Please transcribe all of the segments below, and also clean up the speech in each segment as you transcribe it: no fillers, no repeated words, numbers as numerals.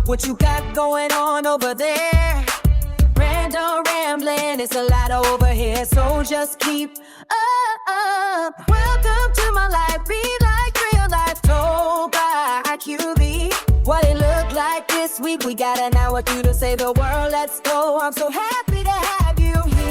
What you got going on over there? Random rambling, it's a lot over here, so just keep up. Welcome to my life, be like real life, told by QV. What it look like this week, we got an hour for you to save the world, let's go. I'm so happy to have you here.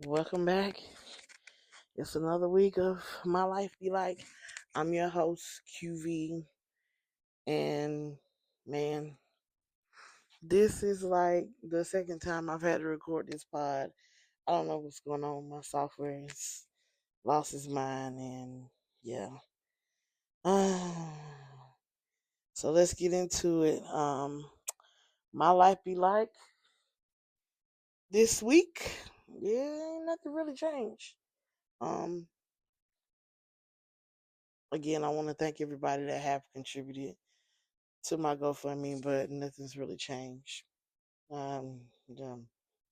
Welcome back. It's another week of My Life Be Like. I'm your host, QV. And man, this is like the second time I've had to record this pod. I don't know what's going on with my software. It's lost its mind, and yeah. So let's get into it. My Life Be Like this week. Yeah, ain't nothing really changed. Again, I want to thank everybody that have contributed to my GoFundMe, but nothing's really changed. Um,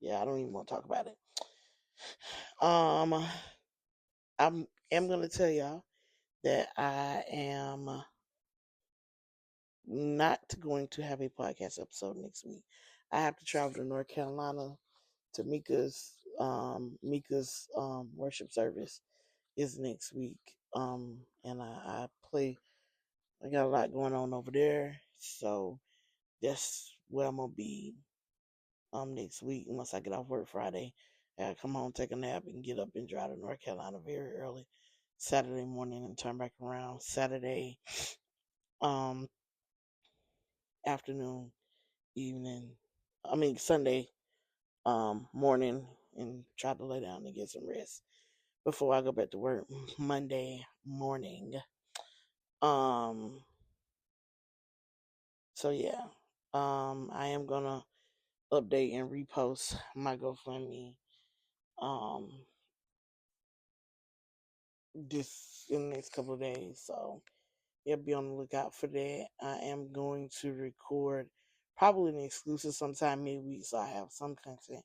yeah, I don't even want to talk about it. I'm gonna tell y'all that I am not going to have a podcast episode next week. I have to travel to North Carolina to Mika's worship service is next week. And I got a lot going on over there, so that's where I'm gonna be next week. Once I get off work Friday, I come home, take a nap, and get up and drive to North Carolina very early Saturday morning and turn back around Saturday afternoon, evening. Sunday morning, and try to lay down and get some rest before I go back to work Monday morning. So yeah, I am gonna update and repost my GoFundMe this in the next couple of days. So yeah, be on the lookout for that. I am going to record probably an exclusive sometime midweek, so I have some content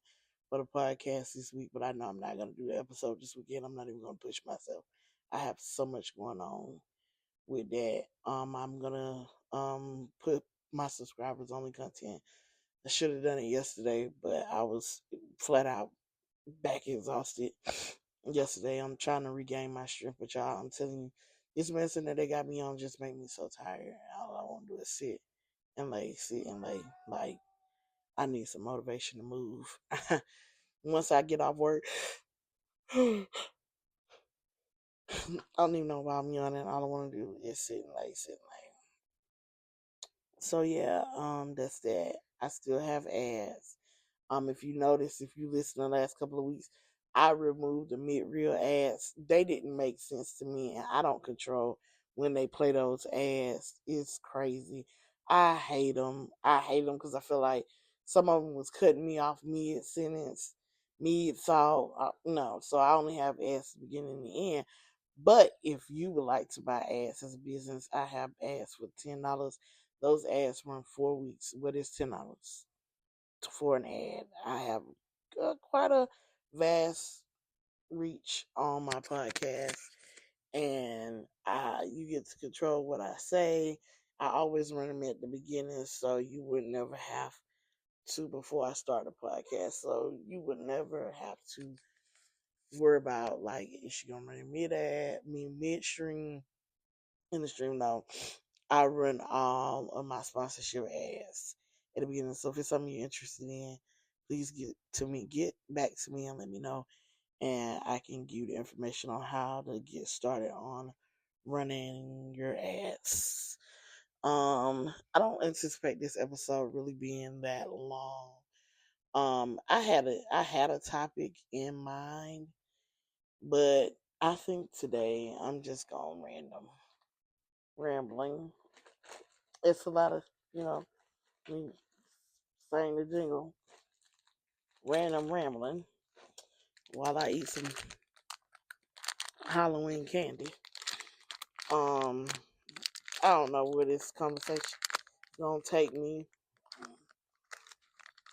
for the podcast this week. But I know I'm not gonna do the episode this weekend. I'm not even gonna push myself. I have so much going on with that. I'm gonna put my subscribers only content. I should have done it yesterday, but I was flat out back exhausted yesterday. I'm trying to regain my strength, but y'all, I'm telling you, this medicine that they got me on just make me so tired. All I want to do is sit and lay. Like, I need some motivation to move. Once I get off work, I don't even know why I'm yawning. All I want to do is sit and lay. So yeah, that's that. I still have ads. If you notice, if you listen the last couple of weeks, I removed the mid-reel ads. They didn't make sense to me, and I don't control when they play those ads. It's crazy. I hate them. I hate them because I feel like some of them was cutting me off mid-sentence, mid-thought. No, so I only have ads at the beginning and the end. But if you would like to buy ads as a business, I have ads for $10. Those ads run 4 weeks. What is $10 for an ad? I have quite a vast reach on my podcast, and you get to control what I say. I always run them at the beginning, so you would never have to before I start the podcast. So you would never have to worry about, like, is she gonna run midstream in the stream? No, I run all of my sponsorship ads at the beginning. So if it's something you're interested in, please get back to me and let me know, and I can give you the information on how to get started on running your ads. I don't anticipate this episode really being that long. I had a topic in mind, but I think today I'm just going rambling. It's a lot of, me saying the jingle, random rambling. while I eat some Halloween candy. I don't know where this conversation gonna take me.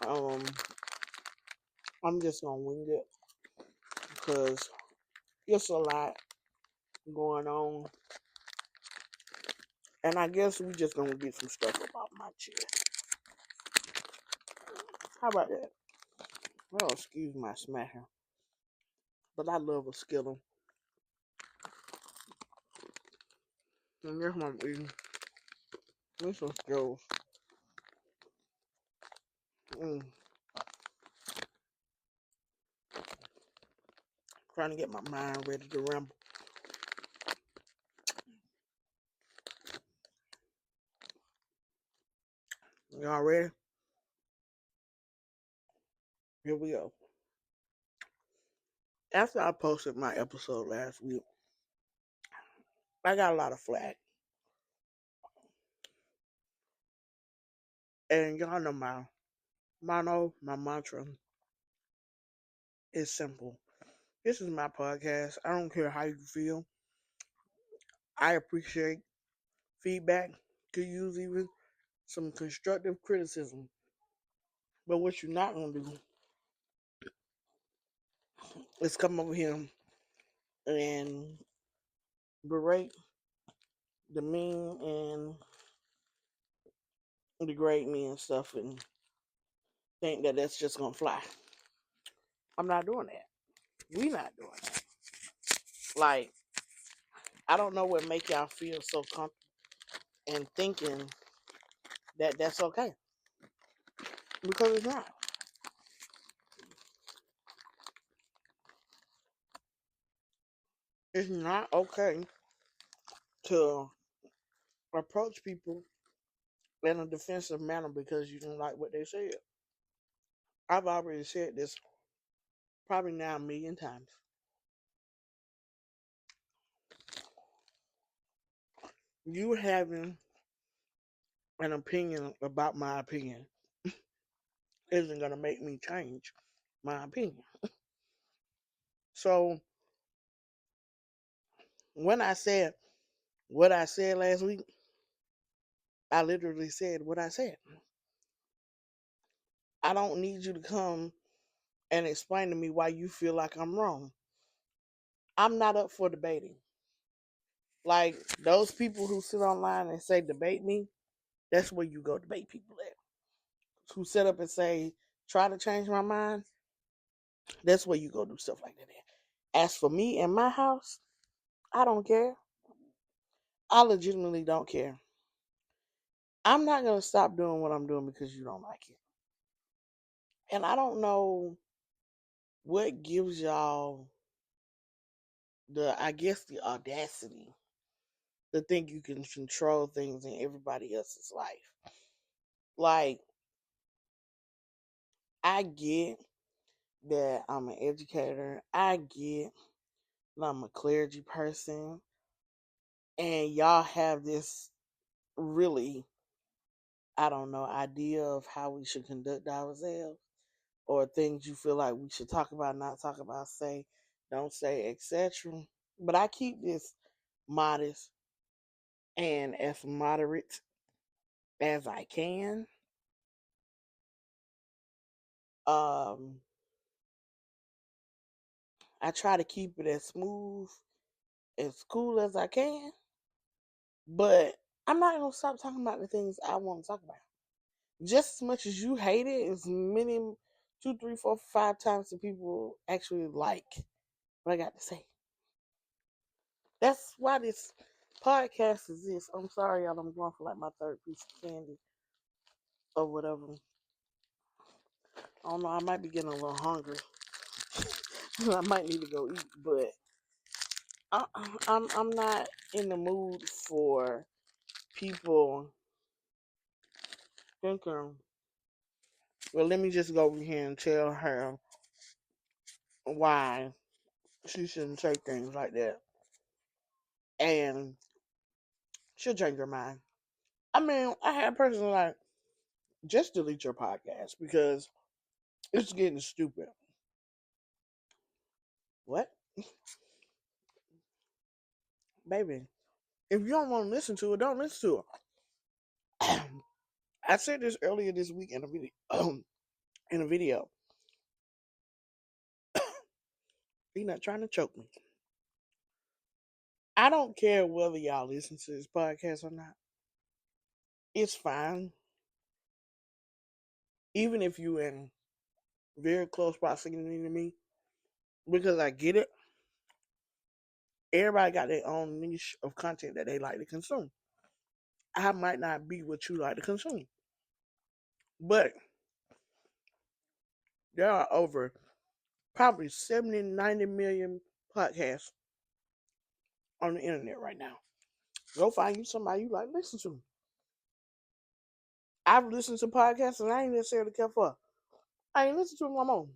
Um, I'm just gonna wing it because it's a lot going on, and I guess we just gonna get some stuff about my chest. How about that? Oh, excuse my smacking, but I love a Skittle. And here's my eating. This some Skittles. Mm. Trying to get my mind ready to ramble. Y'all ready? Here we go. After I posted my episode last week, I got a lot of flack. And y'all know my motto, my mantra is simple. This is my podcast. I don't care how you feel. I appreciate feedback. Could use even some constructive criticism. But what you're not gonna do is come over here and berate, demean, and degrade me and stuff, and think that that's just gonna fly. I'm not doing that. We not doing that. Like, I don't know what make y'all feel so comfortable in thinking that that's okay, because it's not. It's not okay to approach people in a defensive manner because you don't like what they said. I've already said this probably now a million times. You having an opinion about my opinion isn't going to make me change my opinion. So when I said what I said last week, I literally said what I said. I don't need you to come and explain to me why you feel like I'm wrong. I'm not up for debating. Like those people who sit online and say debate me, that's where you go debate people at. Who sit up and say try to change my mind, that's where you go do stuff like that at. As for me and my house, I don't care. I legitimately don't care. I'm not gonna stop doing what I'm doing because you don't like it. And I don't know what gives y'all the audacity to think you can control things in everybody else's life. Like, I get that I'm an educator. I get that I'm a clergy person. And y'all have this really, I don't know, idea of how we should conduct ourselves or things you feel like we should talk about, not talk about, say, don't say, etc. But I keep this modest and as moderate as I can. Um, I try to keep it as smooth, as cool as I can, but I'm not gonna stop talking about the things I want to talk about. Just as much as you hate it, as many 2, 3, 4, 5 times the people actually like what I got to say. That's why this podcast exists. I'm sorry, y'all. I'm going for like my third piece of candy or whatever. I don't know. I might be getting a little hungry. I might need to go eat, but I'm not in the mood for people thinking. Well, let me just go over here and tell her why she shouldn't say things like that, and she'll change her mind. I mean, I had a person like, just delete your podcast because it's getting stupid. What? Baby, if you don't want to listen to it, don't listen to it. I said this earlier this week in a video. In a video, he's not trying to choke me. I don't care whether y'all listen to this podcast or not. It's fine, even if you in very close proximity to me, because I get it. Everybody got their own niche of content that they like to consume. I might not be what you like to consume, but there are over probably 70, 90 million podcasts on the internet right now. Go find you somebody you like to listen to. I've listened to podcasts and I ain't necessarily care for. I ain't listened to them no more.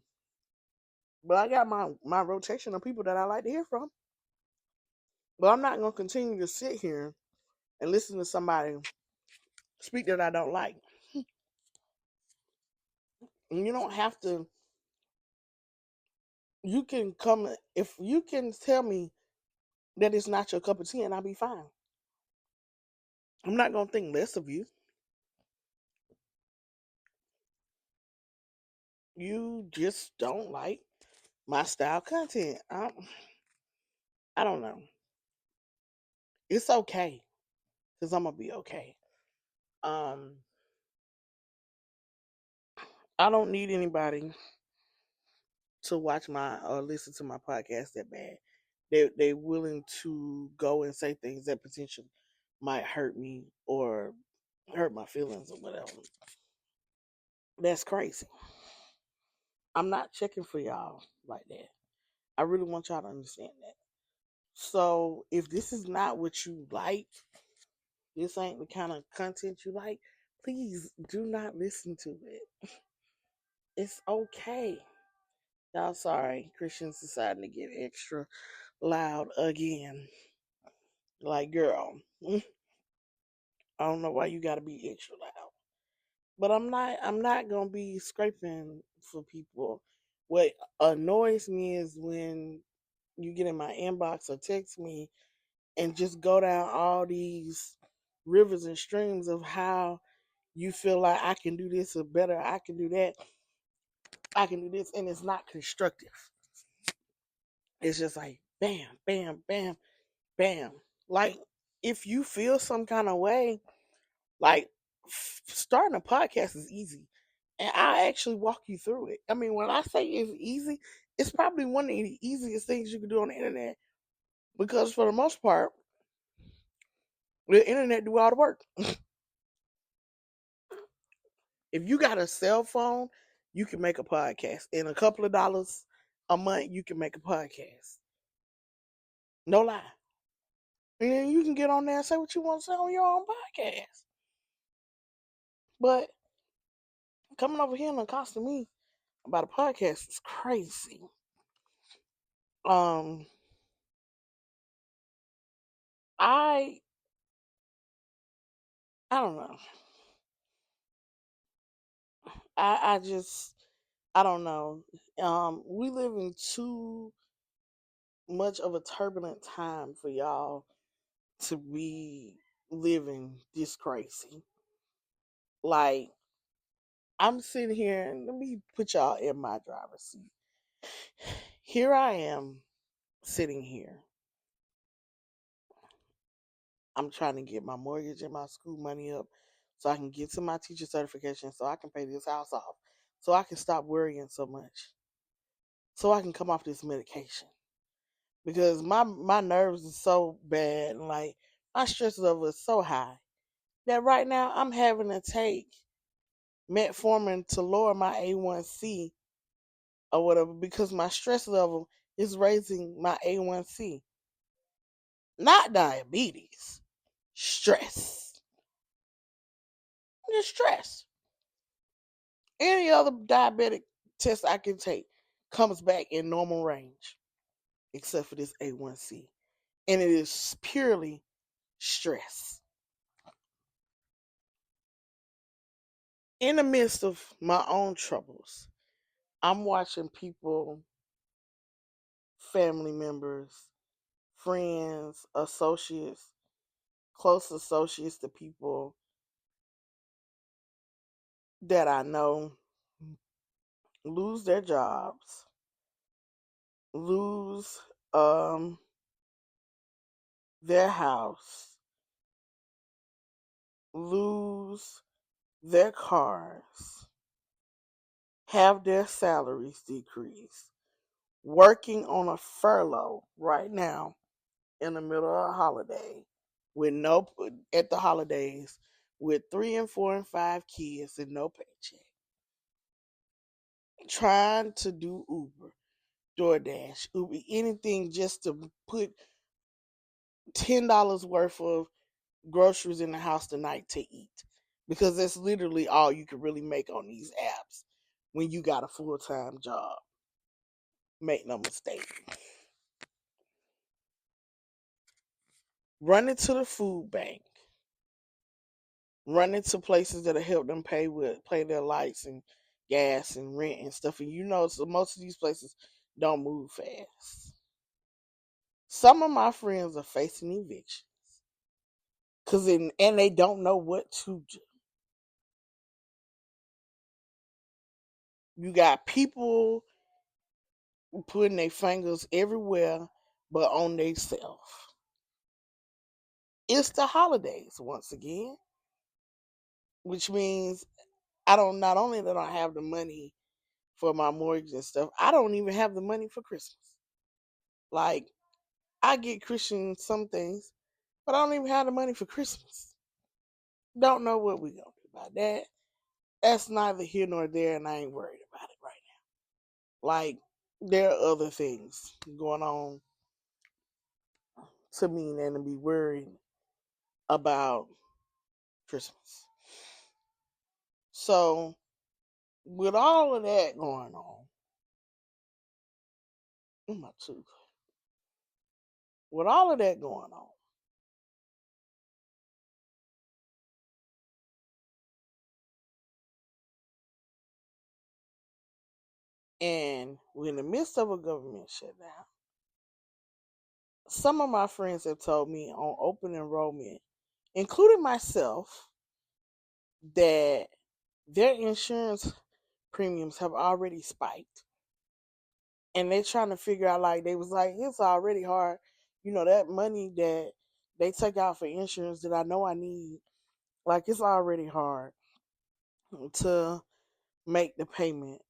But I got my rotation of people that I like to hear from. But I'm not gonna continue to sit here and listen to somebody speak that I don't like. And you don't have to. You can come if you can tell me that it's not your cup of tea, and I'll be fine. I'm not gonna think less of you. You just don't like my style content. I don't know. It's okay because I'm gonna be okay. Um, I don't need anybody to watch my or listen to my podcast that bad. They willing to go and say things that potentially might hurt me or hurt my feelings or whatever. That's crazy. I'm not checking for y'all like that. I really want y'all to understand that. So if this is not what you like, this ain't the kind of content you like, please do not listen to it. It's okay. Y'all sorry, Christians deciding to get extra loud again. Like, girl, I don't know why you gotta be extra loud. But I'm not gonna be scraping for people. What annoys me is when you get in my inbox or text me and just go down all these rivers and streams of how you feel like I can do this or better, I can do that, I can do this, and it's not constructive. It's just like bam, bam, bam, bam. Like if you feel some kind of way, like starting a podcast is easy. And I actually walk you through it. I mean, when I say it's easy, it's probably one of the easiest things you can do on the internet because for the most part, the internet do all the work. If you got a cell phone, you can make a podcast. In a couple of dollars a month, you can make a podcast. No lie. And then you can get on there and say what you want to say on your own podcast. But coming over here and accosting me about a podcast is crazy. Um, I I don't know. I just I don't know. We live in too much of a turbulent time for y'all to be living this crazy. Like I'm sitting here and let me put y'all in my driver's seat. Here I am sitting here. I'm trying to get my mortgage and my school money up so I can get to my teacher certification so I can pay this house off. So I can stop worrying so much. So I can come off this medication. Because my nerves are so bad and like my stress level is so high that right now I'm having to take metformin to lower my A1C or whatever because my stress level is raising my A1C. Not diabetes, stress. Just stress. Any other diabetic test I can take comes back in normal range except for this A1C. And it is purely stress. In the midst of my own troubles, I'm watching people family members, friends, associates, close associates to people that I know lose their jobs, lose um, their house, lose their cars, have their salaries decrease, working on a furlough right now in the middle of a holiday with no at the holidays with 3 and 4 and 5 kids and no paycheck, trying to do Uber, DoorDash, Uber, anything just to put $10 worth of groceries in the house tonight to eat, because that's literally all you can really make on these apps when you got a full-time job. Make no mistake. Running to the food bank, running to places that'll help them pay their lights and gas and rent and stuff. And so most of these places don't move fast. Some of my friends are facing evictions and they don't know what to do. You got people putting their fingers everywhere but on themselves. It's the holidays once again, which means I don't not only that I have the money for my mortgage and stuff, I don't even have the money for Christmas. Like, I get Christian some things, but I don't even have the money for Christmas. Don't know what we gonna do about that. That's neither here nor there, and I ain't worried about it right now. Like, there are other things going on to me than to be worried about Christmas. So, with all of that going on, my tooth. With all of that going on, and we're in the midst of a government shutdown, some of my friends have told me on open enrollment, including myself, that their insurance premiums have already spiked. And they're trying to figure out, like, they was like, it's already hard. That money that they take out for insurance that I know I need, like, it's already hard to make the payment.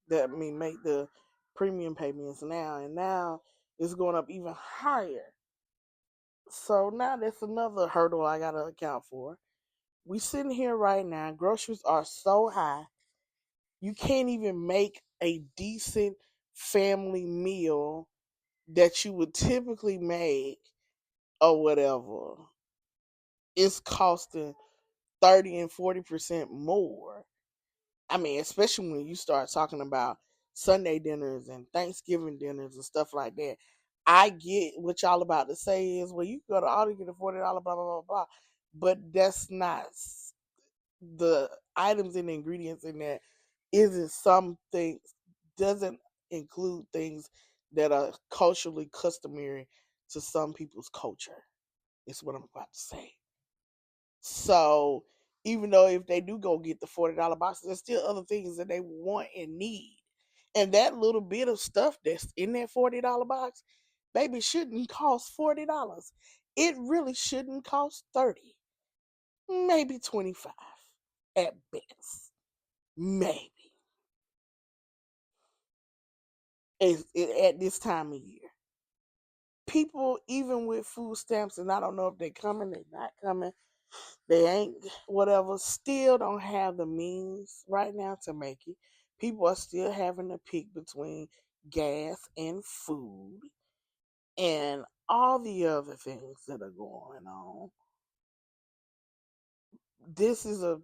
Make the premium payments now. And now it's going up even higher. So now that's another hurdle I got to account for. We sitting here right now, groceries are so high, you can't even make a decent family meal that you would typically make or whatever. It's costing 30 and 40% more. I mean, especially when you start talking about Sunday dinners and Thanksgiving dinners and stuff like that. I get what y'all about to say is, well, you can go to Aldi, get a $40, blah, blah, blah, blah. But that's not the items and ingredients in there. Isn't some things, doesn't include things that are culturally customary to some people's culture. Is what I'm about to say. So even though if they do go get the $40 box, there's still other things that they want and need. And that little bit of stuff that's in that $40 box, baby, shouldn't cost $40. It really shouldn't cost 30, maybe 25 at best. Maybe. At this time of year. People, even with food stamps, and I don't know if they're coming, they're not coming, they ain't whatever, still don't have the means right now to make it. People are still having to pick between gas and food and all the other things that are going on. This is a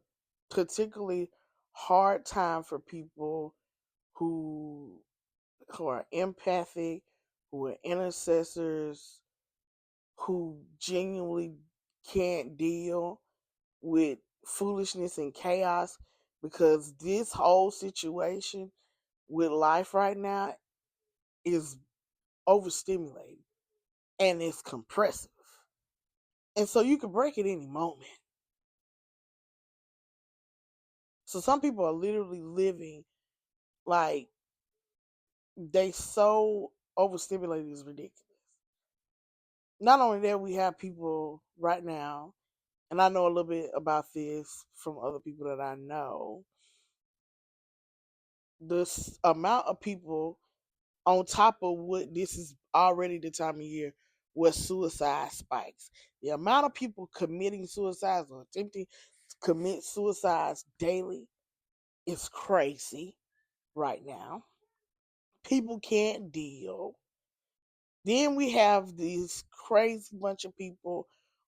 particularly hard time for people who are empathic, who are intercessors, who genuinely can't deal with foolishness and chaos, because this whole situation with life right now is overstimulated and it's compressive. And so you can break at any moment. So some people are literally living like they so overstimulated is ridiculous. Not only that, we have people right now, and I know a little bit about this from other people that I know. This amount of people on top of what this is already the time of year where suicide spikes. The amount of people committing suicides or attempting to commit suicides daily is crazy right now. People can't deal. Then we have these crazy bunch of people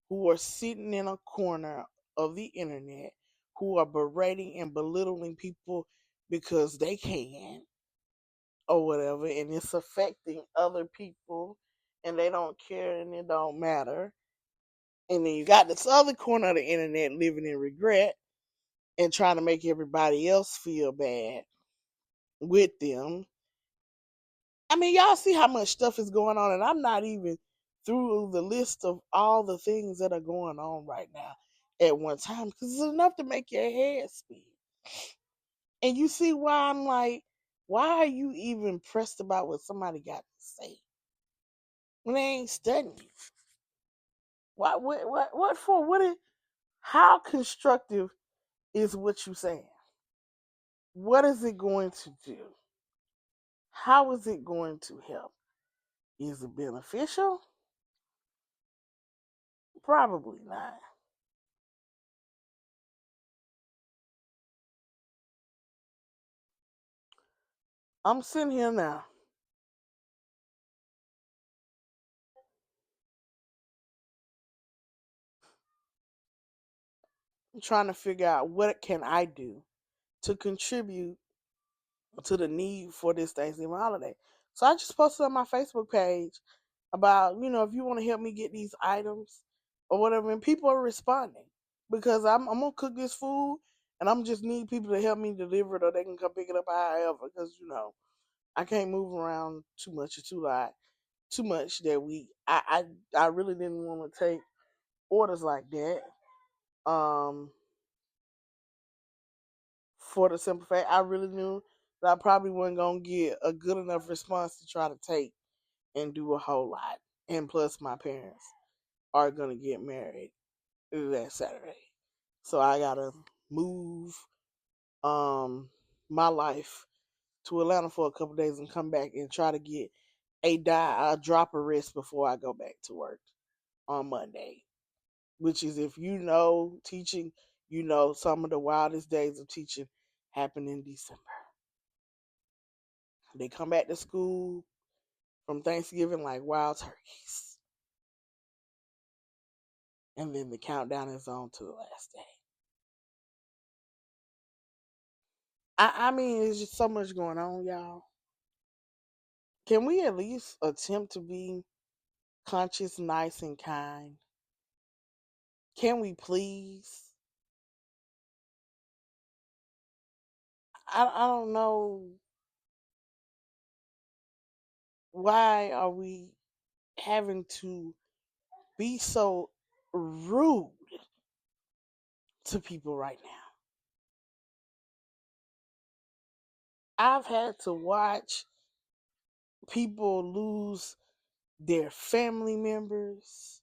who are sitting in a corner of the internet who are berating and belittling people because they can or whatever, and it's affecting other people and they don't care and it don't matter. And then you got this other corner of the internet living in regret and trying to make everybody else feel bad with them. I mean, y'all see how much stuff is going on, and I'm not even through the list of all the things that are going on right now at one time because it's enough to make your head spin. And you see why I'm like, why are you even pressed about what somebody got to say when they ain't studying? What for? How constructive is what you saying? What is it going to do? How is it going to help? Is it beneficial? Probably not. I'm sitting here now trying to figure out what can I do to contribute to the need for this Thanksgiving holiday. So I just posted on my Facebook page about, if you want to help me get these items or whatever, and people are responding because I'm gonna cook this food and I'm just need people to help me deliver it or they can come pick it up however because I can't move around too much or too much that week. I really didn't want to take orders like that. Um, for the simple fact I really knew that I probably wasn't gonna get a good enough response to try to take and do a whole lot. And plus, my parents are gonna get married that Saturday, so I gotta move my life to Atlanta for a couple days and come back and try to get a drop of rest before I go back to work on Monday. Which is, if you know teaching, some of the wildest days of teaching happen in December. They come back to school from Thanksgiving like wild turkeys. And then the countdown is on to the last day. I mean, there's just so much going on, y'all. Can we at least attempt to be conscious, nice, and kind? Can we please? I don't know why are we having to be so rude to people right now. I've had to watch people lose their family members,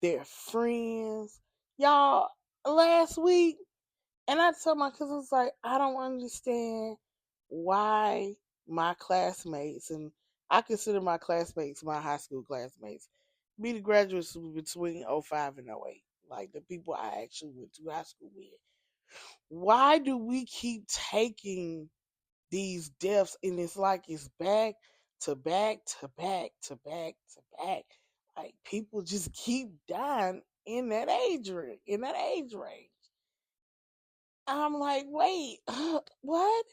their friends. Y'all, last week, and I told my cousins, like, I don't understand why my classmates, and I consider my classmates, my high school classmates, be the graduates between '05 and '08. Like the people I actually went to high school with. Why do we keep taking these deaths and it's like it's back to back to back to back to back? Like people just keep dying in that age range. I'm like, wait, what?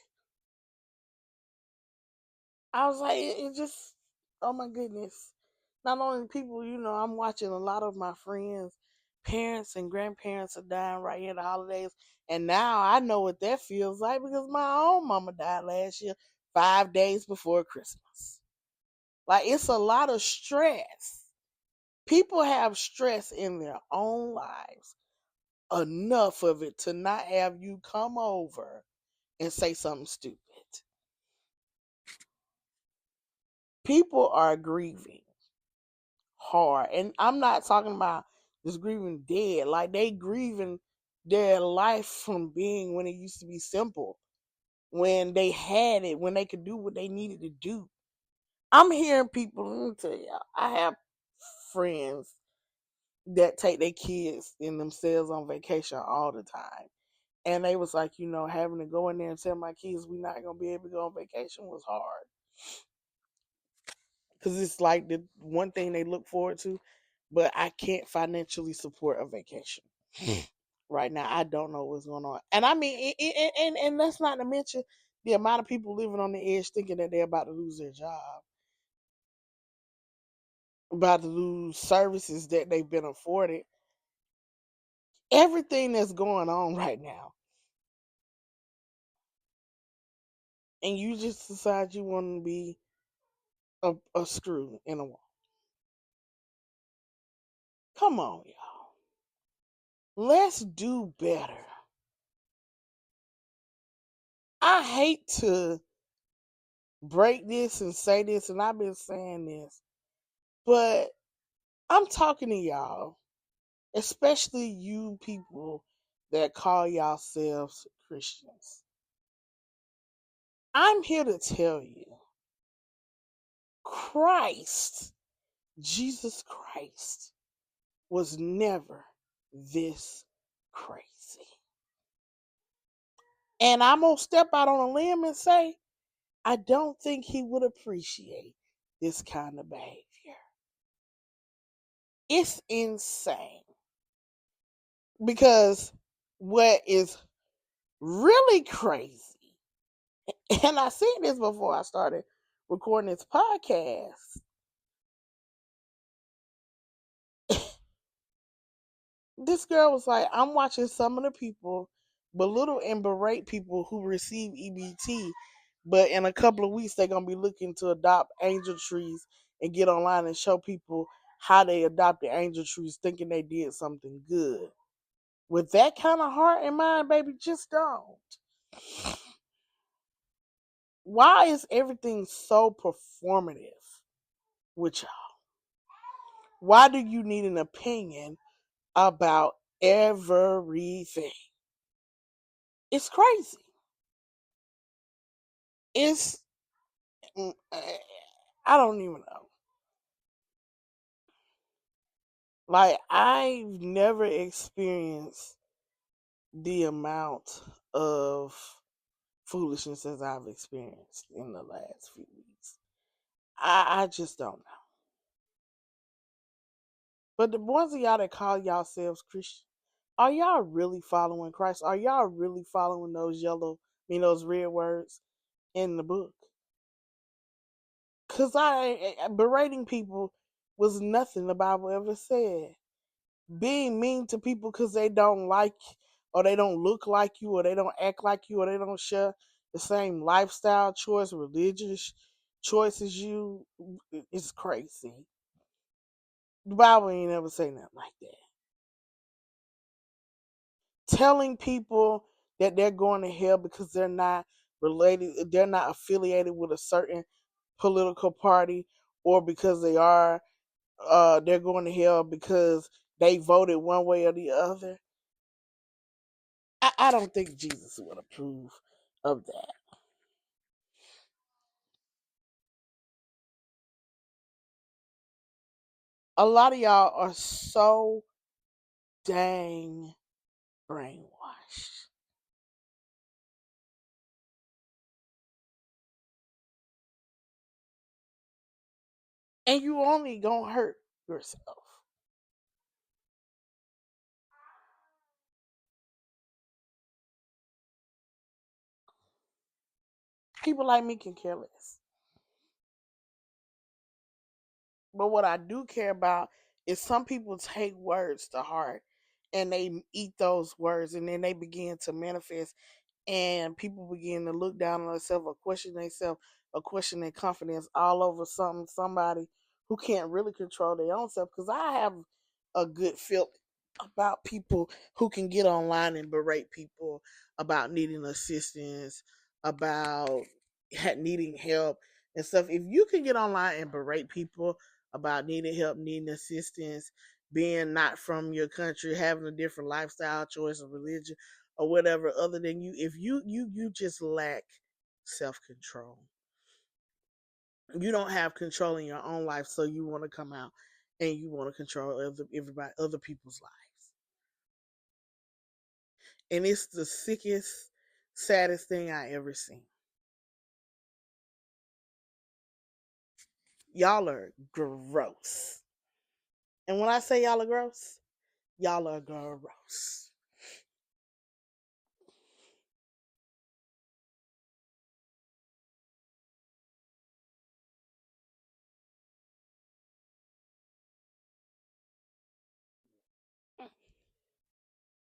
I was like, it just, oh my goodness. Not only people, I'm watching a lot of my friends, parents and grandparents are dying right here in the holidays. And now I know what that feels like because my own mama died last year, 5 days before Christmas. Like, it's a lot of stress. People have stress in their own lives, enough of it to not have you come over and say something stupid. People are grieving hard. And I'm not talking about just grieving dead. Like, they grieving their life from being when it used to be simple, when they had it, when they could do what they needed to do. I'm hearing people, let me tell y'all, I have friends that take their kids and themselves on vacation all the time. And they was like, having to go in there and tell my kids we're not gonna be able to go on vacation was hard. Because it's like the one thing they look forward to, but I can't financially support a vacation right now. I don't know what's going on, and I mean, and that's not to mention the amount of people living on the edge thinking that they're about to lose their job, about to lose services that they've been afforded. Everything that's going on right now, and you just decide you want to be a screw in a wall. Come on, y'all. Let's do better. I hate to break this and say this, and I've been saying this, but I'm talking to y'all, especially you people that call yourselves Christians. I'm here to tell you, Christ, Jesus Christ, was never this crazy. And I'm going to step out on a limb and say, I don't think he would appreciate this kind of behavior. It's insane. Because what is really crazy, and I seen this before I started recording this podcast, this girl was like, I'm watching some of the people belittle and berate people who receive EBT, but in a couple of weeks they're going to be looking to adopt angel trees and get online and show people how they adopted angel trees thinking they did something good. With that kind of heart and mind, baby, just don't. Why is everything so performative with y'all? Why do you need an opinion about everything? It's crazy. It's, I don't even know. Like, I've never experienced the amount of foolishness as I've experienced in the last few weeks. I just don't know. But the ones of y'all that call yourselves Christian, are y'all really following Christ? Are y'all really following those red words in the book? Because berating people was nothing the Bible ever said. Being mean to people because they don't like or they don't look like you or they don't act like you or they don't share the same lifestyle choice, religious choice as you, it's crazy. The Bible ain't ever say nothing like that. Telling people that they're going to hell because they're not related, they're not affiliated with a certain political party, or because they are, they're going to hell because they voted one way or the other. I don't think Jesus would approve of that. A lot of y'all are so dang brainwashed. And you only gonna hurt yourself. People like me can care less. But what I do care about is some people take words to heart and they eat those words and then they begin to manifest and people begin to look down on themselves or question themselves or questioning confidence all over somebody who can't really control their own self. Because I have a good feeling about people who can get online and berate people about needing assistance, about needing help and stuff. If you can get online and berate people about needing help, needing assistance, being not from your country, having a different lifestyle choice or religion or whatever other than you, if you just lack self-control. You don't have control in your own life, so you want to come out and you want to control other people's lives. And it's the sickest, saddest thing I ever seen. Y'all are gross. And when I say y'all are gross, y'all are gross.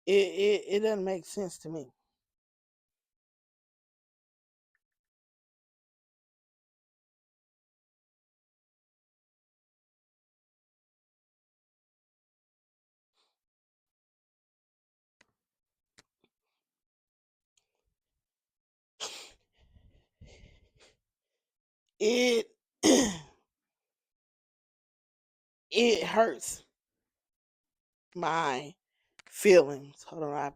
It doesn't make sense to me. It it hurts my feelings. Hold on, I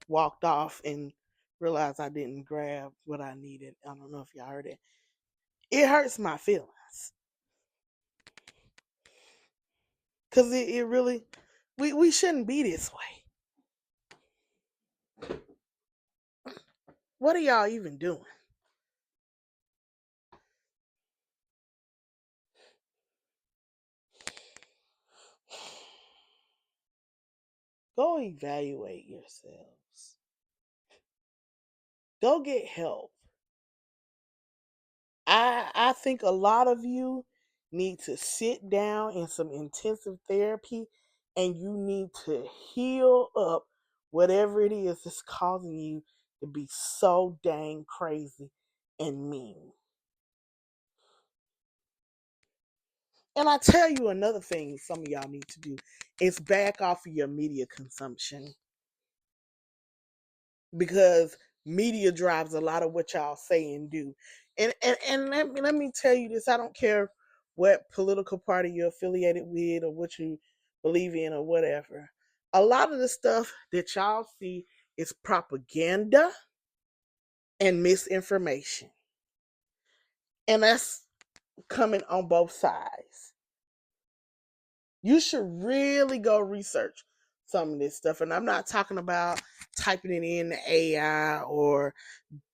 walked off and realized I didn't grab what I needed. I don't know if y'all heard it. It hurts my feelings. Because it really, we shouldn't be this way. What are y'all even doing? Go evaluate yourselves. Go get help. I think a lot of you need to sit down in some intensive therapy and you need to heal up whatever it is that's causing you to be so dang crazy and mean. And I tell you another thing some of y'all need to do is back off of your media consumption, because media drives a lot of what y'all say and do. And let me tell you this, I don't care what political party you're affiliated with or what you believe in or whatever. A lot of the stuff that y'all see is propaganda and misinformation. And that's coming on both sides. You should really go research some of this stuff. And I'm not talking about typing it in the AI or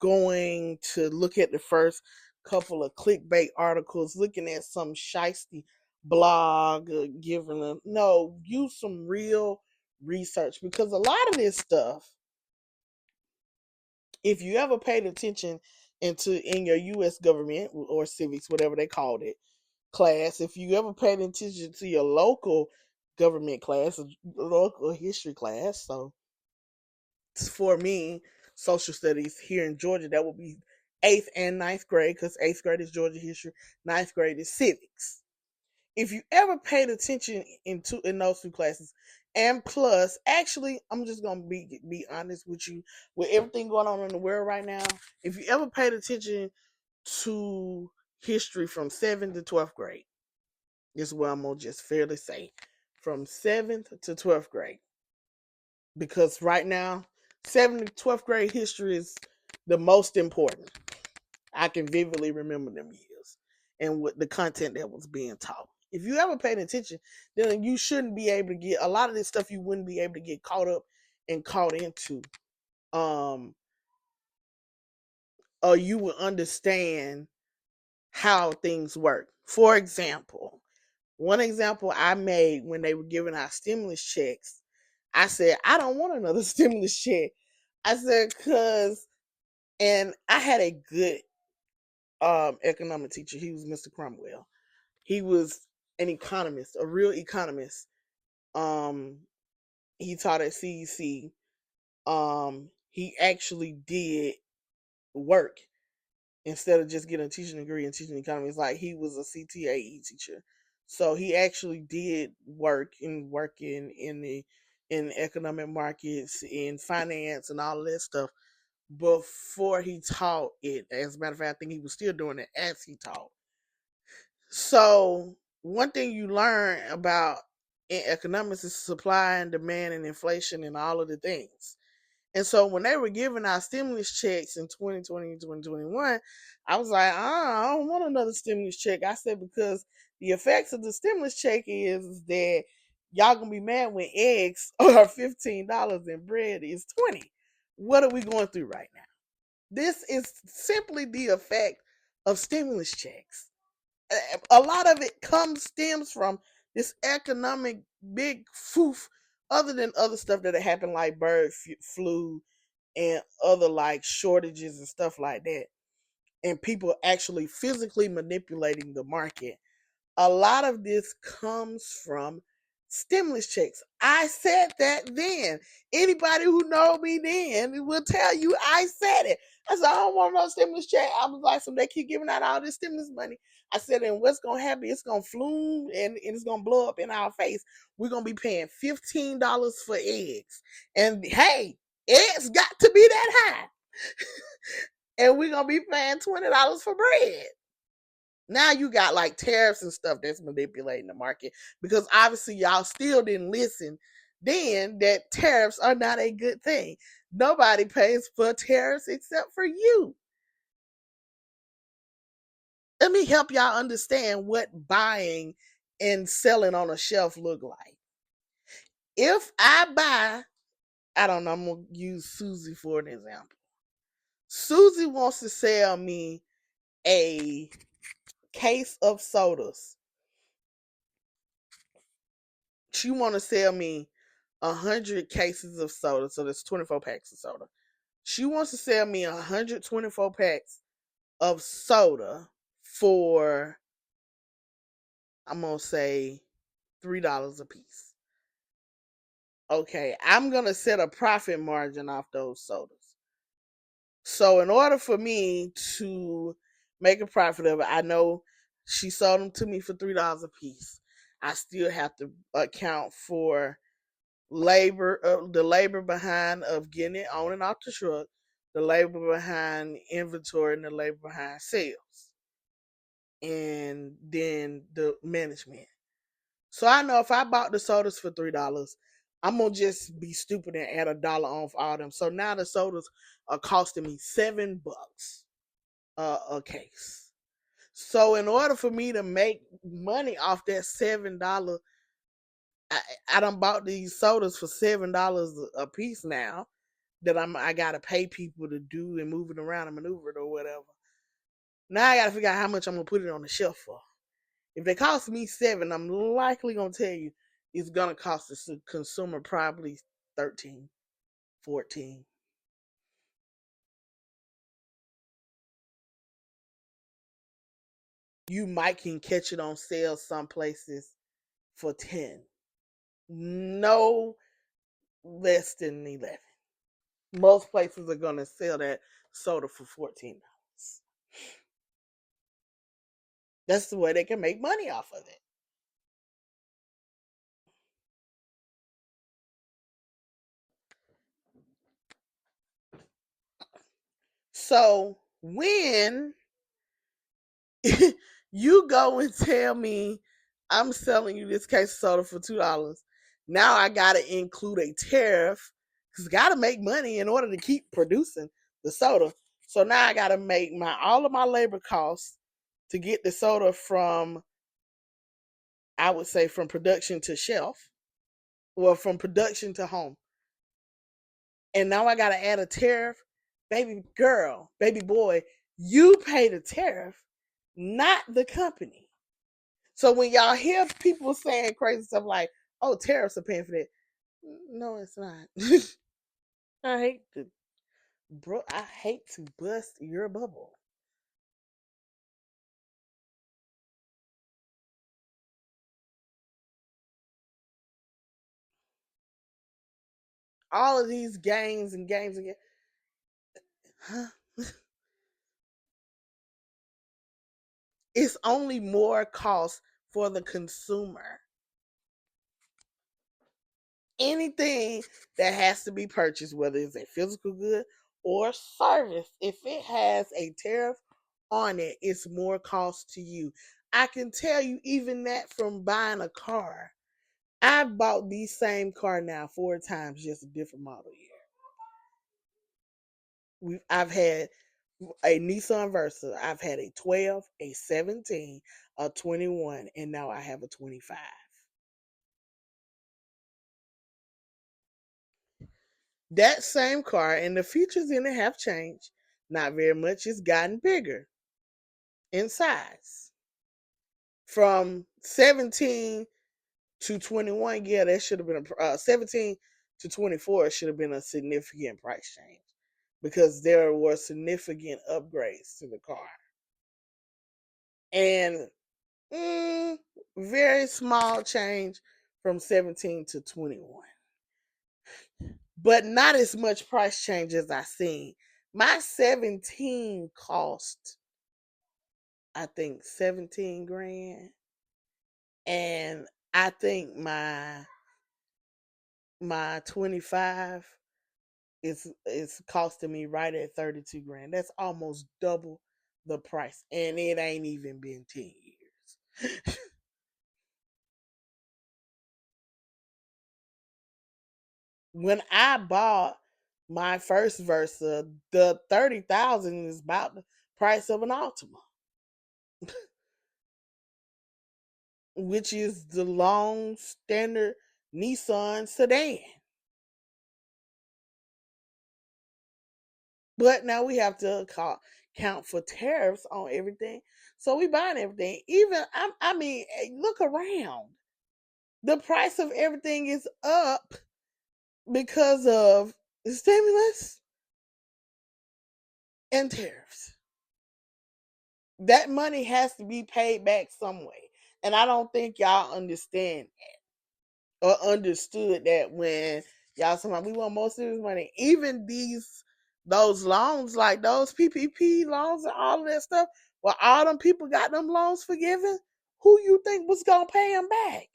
going to look at the first couple of clickbait articles, looking at some shisty blog, giving them, no, use some real research, because a lot of this stuff, if you ever paid attention in your U.S. government or civics, whatever they called it, class, if you ever paid attention to your local government class, local history class, so for me, social studies here in Georgia, that would be 8th and ninth grade, because 8th grade is Georgia history, ninth grade is civics. If you ever paid attention in those two classes, and plus, actually, I'm just gonna be honest with you, with everything going on in the world right now, if you ever paid attention to history from 7th to 12th grade, this is what I'm gonna just fairly say, from 7th to 12th grade, because right now 7th to 12th grade history is the most important. I can vividly remember them years and what the content that was being taught. If you ever paid attention, then you shouldn't be able to get a lot of this stuff, you wouldn't be able to get caught up and caught into, um or you would understand how things work. For example, one example I made when they were giving out stimulus checks, I said, I don't want another stimulus check. I said, because, and I had a good economic teacher. He was Mr. Cromwell. He was an economist, a real economist. Um, he taught at CEC. He actually did work instead of just getting a teaching degree and teaching economics. Like he was a CTAE teacher, so he actually did working in economic markets, in finance, and all of that stuff before he taught it. As a matter of fact, I think he was still doing it as he taught. So one thing you learn about in economics is supply and demand and inflation and all of the things. And so when they were giving out stimulus checks in 2020 and 2021, I was like, I don't want another stimulus check. I said, because the effects of the stimulus check is that y'all gonna be mad when eggs are $15 and bread is 20. What are we going through right now? This is simply the effect of stimulus checks. A lot of it stems from this economic big foof, other than other stuff that happened like bird flu and other like shortages and stuff like that, and people actually physically manipulating the market. A lot of this comes from stimulus checks. I said that then. Anybody who know me then will tell you I said it. I said, I don't want no stimulus check. I was like, so they keep giving out all this stimulus money. I said, and what's going to happen? It's going to flume and it's going to blow up in our face. We're going to be paying $15 for eggs. And hey, eggs got to be that high. And we're going to be paying $20 for bread. Now you got like tariffs and stuff that's manipulating the market, because obviously y'all still didn't listen then that tariffs are not a good thing. Nobody pays for tariffs except for you. Let me help y'all understand what buying and selling on a shelf look like. If I buy, I don't know, I'm going to use Susie for an example. Susie wants to sell me a case of sodas. She want to sell me 100 cases of soda, so that's 24 packs of soda. She wants to sell me 124 packs of soda for, I'm gonna say, $3 a piece. Okay, I'm gonna set a profit margin off those sodas. So in order for me to make a profit of it, I know she sold them to me for $3 a piece. I still have to account for the labor behind of getting it on and off the truck, the labor behind inventory, and the labor behind sales, and then the management. So I know if I bought the sodas for $3, I'm gonna just be stupid and add $1 on for all them. So now the sodas are costing me $7 a case. So in order for me to make money off that $7, I done bought these sodas for $7 a piece now, that I gotta pay people to do and move it around and maneuver it or whatever. Now I gotta figure out how much I'm gonna put it on the shelf for. If they cost me $7, I'm likely gonna tell you it's gonna cost the consumer probably 13, 14. You might can catch it on sale some places for 10. No less than 11. Most places are gonna sell that soda for $14. That's the way they can make money off of it. So when you go and tell me I'm selling you this case of soda for $2, now I gotta include a tariff, because I gotta make money in order to keep producing the soda. So now I gotta make all of my labor costs to get the soda from, I would say, from production to shelf, or from production to home. And now I gotta add a tariff. Baby girl, baby boy, you pay the tariff, not the company. So when y'all hear people saying crazy stuff like, "Oh, tariffs are paying for that," no, it's not. I hate to, bro. I hate to bust your bubble. All of these games and games again. Huh? It's only more cost for the consumer. Anything that has to be purchased, whether it's a physical good or service, if it has a tariff on it, it's more cost to you. I can tell you even that from buying a car. I've bought the same car now 4 times, just a different model year. I've had a Nissan Versa. I've had a 12, a 17, a 21, and now I have a 25. That same car and the features in it have changed. Not very much. It's gotten bigger in size. From 17 to 21, yeah, that should have been 17 to 24. It should have been a significant price change because there were significant upgrades to the car. And very small change from 17 to 21. But not as much price change as I seen. My 17 cost, I think, 17 grand. And I think my 25 is costing me right at 32 grand. That's almost double the price. And it ain't even been 10 years. When I bought my first Versa, the 30,000 is about the price of an Altima, which is the long standard Nissan sedan. But now we have to count for tariffs on everything. So we buying everything. Even I mean, look around. The price of everything is up because of stimulus and tariffs. That money has to be paid back some way. And I don't think y'all understand that or understood that when y'all somebody we want most of this money. Even those loans, like those PPP loans and all of that stuff, well, all them people got them loans forgiven. Who you think was gonna pay them back?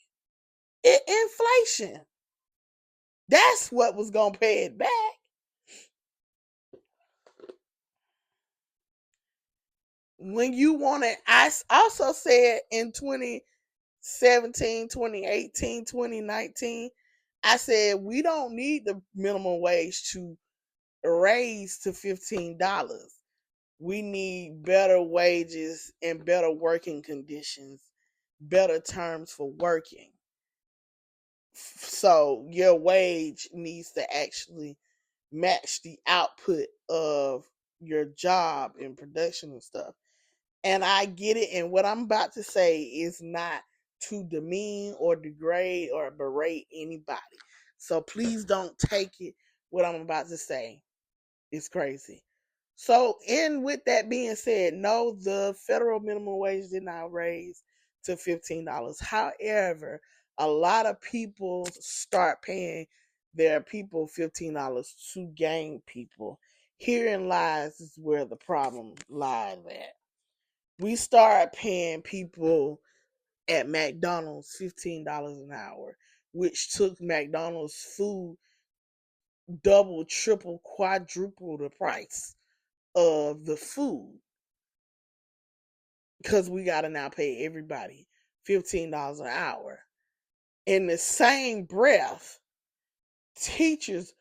Inflation. That's what was gonna pay it back. When you want it, I also said in 2017, 2018, 2019, I said we don't need the minimum wage to raise to $15. We need better wages and better working conditions, better terms for working. So your wage needs to actually match the output of your job and production and stuff. And I get it. And what I'm about to say is not to demean or degrade or berate anybody. So please don't take it what I'm about to say. It's crazy. So, in with that being said, no, the federal minimum wage did not raise to $15. However, a lot of people start paying their people $15 to gain people. Herein lies is where the problem lies at. We start paying people at McDonald's $15 an hour, which took McDonald's food double, triple, quadruple the price of the food because we got to now pay everybody $15 an hour. In the same breath, teachers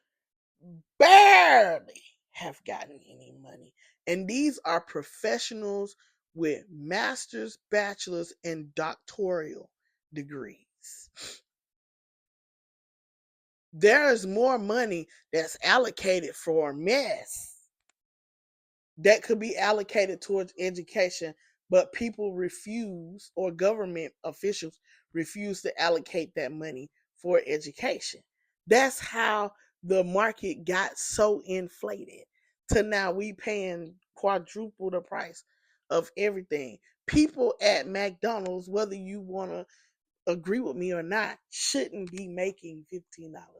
barely have gotten any money. And these are professionals with master's, bachelor's, and doctoral degrees. There is more money that's allocated for mess that could be allocated towards education, but people refuse, or government officials refuse to allocate that money for education. That's how the market got so inflated to now we paying quadruple the price of everything. People at McDonald's, whether you want to agree with me or not, shouldn't be making $15 an hour.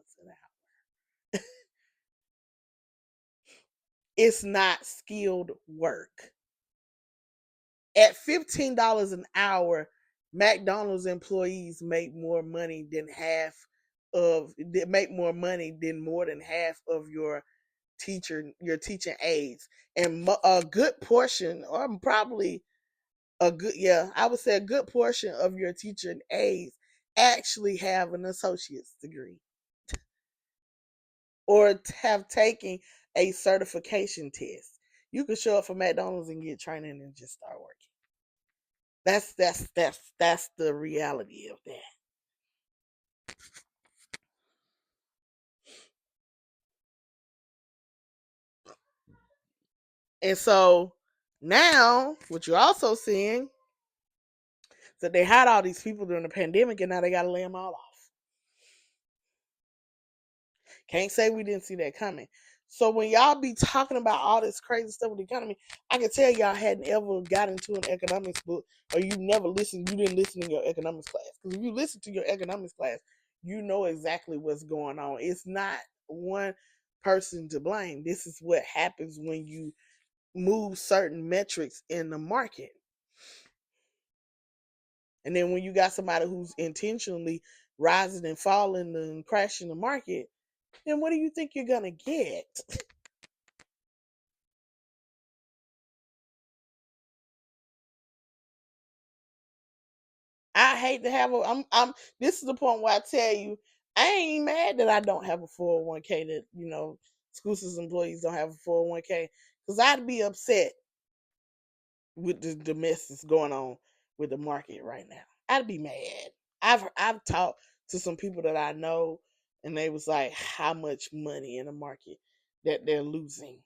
It's not skilled work. At $15 an hour, McDonald's employees make more money than more than half of your teaching aides, and a good portion, or probably I would say a good portion of your teaching aides actually have an associate's degree or have taken a certification test. You can show up for McDonald's and get training and just start working. That's the reality of that. And so now what you're also seeing is that they had all these people during the pandemic and now they gotta lay them all off. Can't say we didn't see that coming. So when y'all be talking about all this crazy stuff with the economy, I can tell y'all hadn't ever got into an economics book, or you didn't listen to your economics class. Because if you listen to your economics class, you know exactly what's going on. It's not one person to blame. This is what happens when you move certain metrics in the market. And then when you got somebody who's intentionally rising and falling and crashing the market, then what do you think you're gonna get? I hate to have a. I'm. This is the point where I tell you, I ain't mad that I don't have a 401k. That school system employees don't have a 401k, because I'd be upset with the mess that's going on with the market right now. I'd be mad. I've talked to some people that I know, and they was like, how much money in the market that they're losing.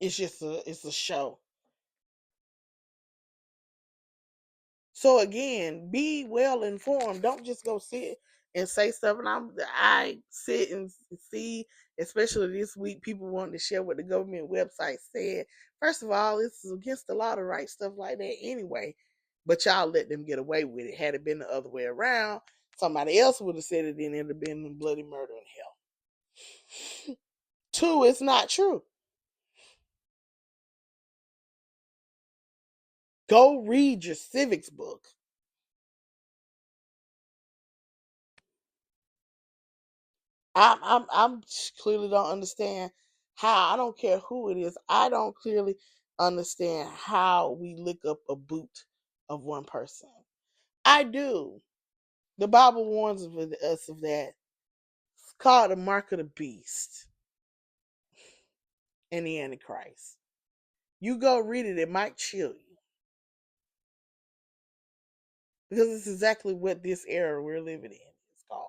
It's a show. So again, be well informed. Don't just go sit and say stuff. And I sit and see, especially this week, people wanting to share what the government website said. First of all, it's against the law to write stuff like that anyway. But y'all let them get away with it. Had it been the other way around, somebody else would have said it, and it'd have been bloody murder in hell. Two, it's not true. Go read your civics book. I'm clearly don't understand how. I don't care who it is. I don't clearly understand how we look up a boot of one person. I do. The Bible warns us of that. It's called the mark of the beast and the Antichrist. You go read it, it might chill you. Because it's exactly what this era we're living in is called.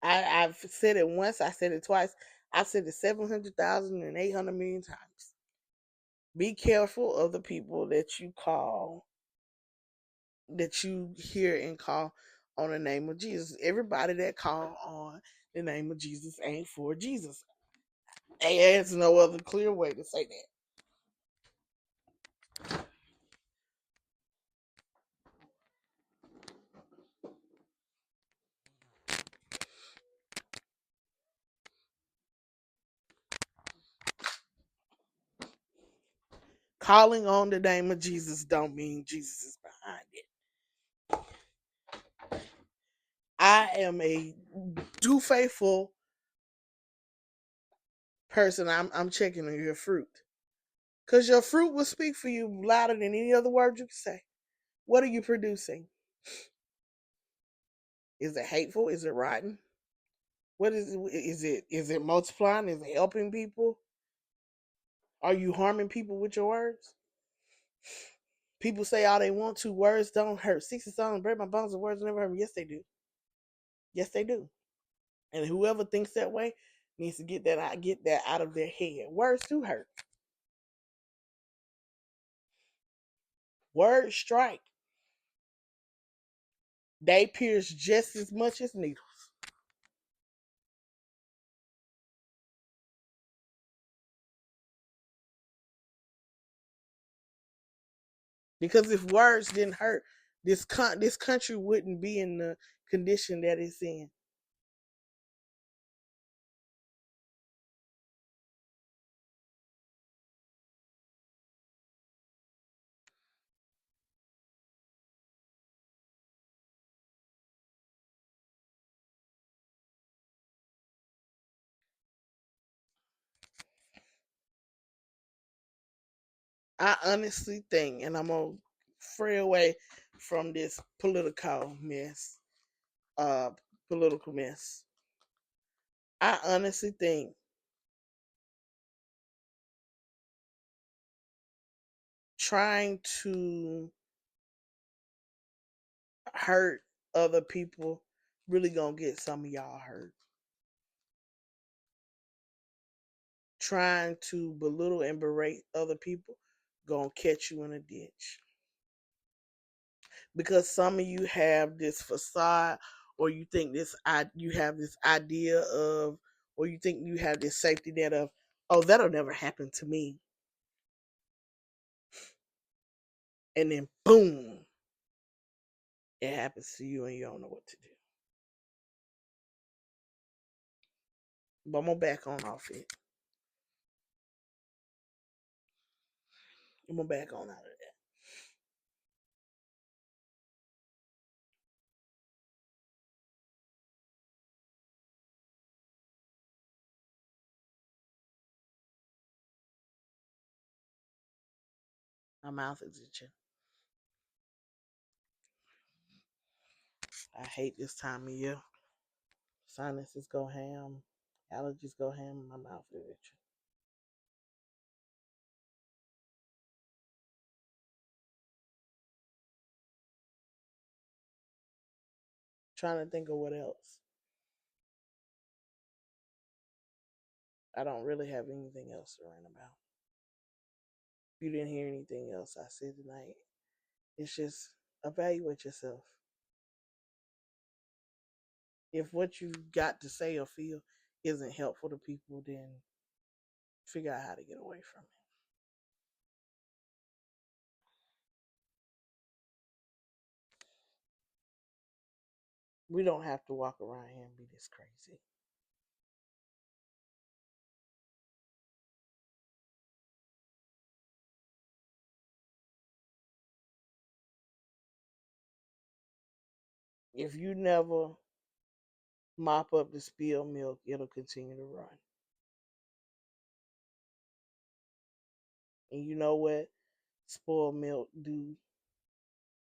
I've said it once, I said it twice, I've said it 700,000 and 800 million times. Be careful of the people that you hear and call on the name of Jesus. Everybody that call on the name of Jesus ain't for Jesus. And there's no other clear way to say that. Calling on the name of Jesus don't mean Jesus is behind it. I am a do faithful person. I'm checking on your fruit. Because your fruit will speak for you louder than any other word you can say. What are you producing? Is it hateful? Is it rotten? What is it? Is it multiplying? Is it helping people? Are you harming people with your words? People say all they want to. Words don't hurt. 60 songs break my bones and words never hurt me. Yes, they do. Yes, they do. And whoever thinks that way needs to get that out of their head. Words do hurt. Words strike. They pierce just as much as needles. Because if words didn't hurt, this country wouldn't be in the condition that it's in. I honestly think, and I'm gonna fray away from this uh, political mess. I honestly think trying to hurt other people really gonna get some of y'all hurt. Trying to belittle and berate other people gonna catch you in a ditch. Because some of you have this facade, or you think you have this idea of, or you think you have this safety net of, oh, that'll never happen to me. And then boom, it happens to you and you don't know what to do. But I'm gonna back on off it. I'm gonna back on out of that. My mouth is itching. I hate this time of year. Sinuses go ham, allergies go ham, my mouth is itching. Trying to think of what else. I don't really have anything else to rant about. If you didn't hear anything else I said tonight, it's just evaluate yourself. If what you got to say or feel isn't helpful to people, then figure out how to get away from it. We don't have to walk around here and be this crazy. If you never mop up the spilled milk, it'll continue to run. And you know what spoiled milk do?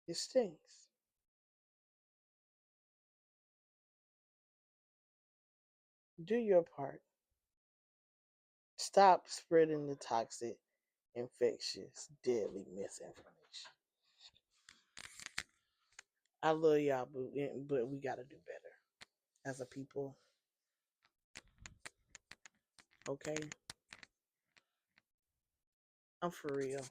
It stinks. Do your part. Stop spreading the toxic, infectious, deadly misinformation. I love y'all, but we gotta do better as a people. Okay, I'm for real.